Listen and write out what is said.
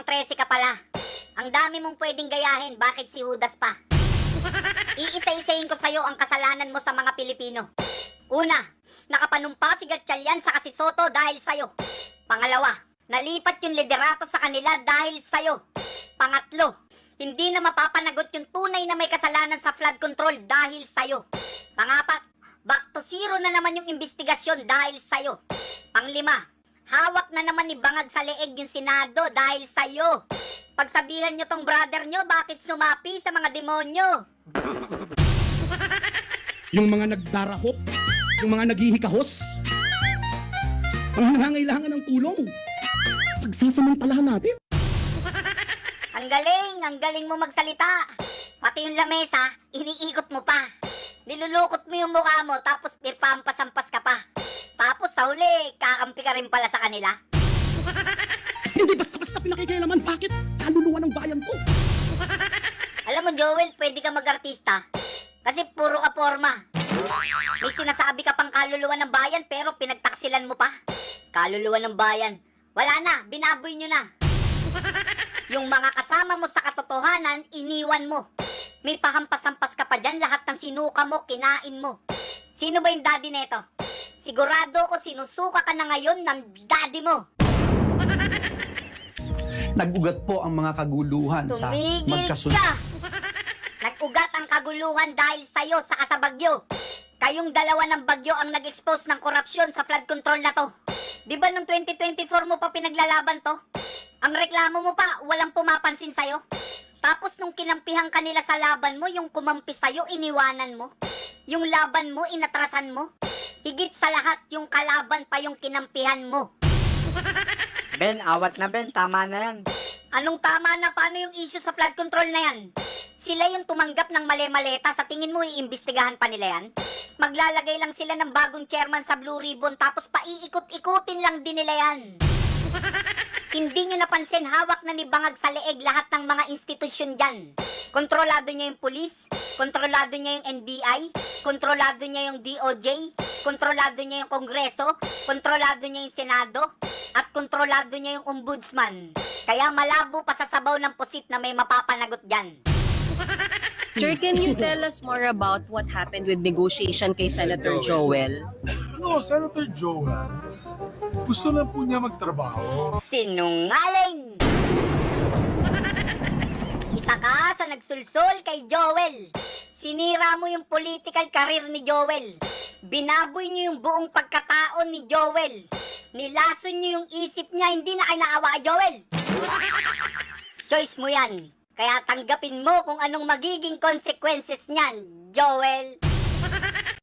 pang 13 ka pala. Ang dami mong pwedeng gayahin, bakit si Judas pa? Iisa-isahin ko sa'yo ang kasalanan mo sa mga Pilipino. Una, nakapanumpa si Gatchalian sa si Soto dahil sa'yo. Pangalawa, nalipat yung liderato sa kanila dahil sa'yo. Pangatlo, hindi na mapapanagot yung tunay na may kasalanan sa flood control dahil sa'yo. Pangapat, back to zero na naman yung investigasyon dahil sa'yo. Panglima, hawak na naman ni Bangag sa leeg yung Senado dahil sa'yo. Pagsabihan nyo tong brother nyo, bakit sumapi sa mga demonyo? Yung mga nagdarahop, yung mga naghihikahos, ang nangangailangan ng tulong, pagsasamantalahan natin. Ang galing mo magsalita. Pati yung lamesa, iniikot mo pa. Nilulukot mo yung mukha mo, tapos pipampas-ampas ka pa. Tapos sa huli, kakampi ka rin pala sa kanila. Hindi basta-basta pinakikialaman, bakit? Kaluluwa ng bayan ko. Alam mo, Joel, pwede ka mag-artista. Kasi puro ka forma. May sinasabi ka pang kaluluwa ng bayan, pero pinagtaksilan mo pa. Kaluluwa ng bayan. Wala na, binaboy nyo na. Yung mga kasama mo sa katotohanan, iniwan mo. May pahampas-hampas ka pa dyan, lahat ng sinuka mo, kinain mo. Sino ba yung daddy neto? Sigurado ko sinusuka ka na ngayon ng daddy mo. Nag-ugat po ang mga kaguluhan sa Tumigil magkasunod. ka! Nag-ugat ang kaguluhan dahil sa'yo sa kasabagyo. Kayong dalawa ng bagyo ang nag-expose ng korupsyon sa flood control na to. Di ba noong 2024 mo pa pinaglalaban to? Ang reklamo mo pa, walang pumapansin sa'yo. Tapos nung kinampihan ka nila sa laban mo, yung kumampi sa'yo, iniwanan mo. Yung laban mo, inatrasan mo. Higit sa lahat, yung kalaban pa yung kinampihan mo. Ben, awat na Ben, tama na yan. Anong tama na? Paano yung issue sa flood control na yan? Sila yung tumanggap ng mali-maleta, sa tingin mo iimbestigahan pa nila yan? Maglalagay lang sila ng bagong chairman sa Blue Ribbon, tapos paiikot-ikutin lang din nila yan. Hindi nyo napansin, hawak na ni Bangag sa leeg lahat ng mga institusyon dyan. Kontrolado niya yung pulis, kontrolado niya yung NBI, kontrolado niya yung DOJ, kontrolado niya yung Kongreso, kontrolado niya yung Senado, at kontrolado niya yung Ombudsman. Kaya malabo pa sa sabaw ng pusit na may mapapanagot dyan. Sir, can you tell us more about what happened with negotiation kay Senator Joel? No, Senator Joel, gusto lang po niya magtrabaho. Sinungaling! Isa ka sa nagsulsol kay Joel. Sinira mo yung political career ni Joel. Binaboy niyo yung buong pagkataon ni Joel. Nilason niyo yung isip niya, hindi na kayo naawa kay Joel. Choice mo yan. Kaya tanggapin mo kung anong magiging consequences niyan, Joel.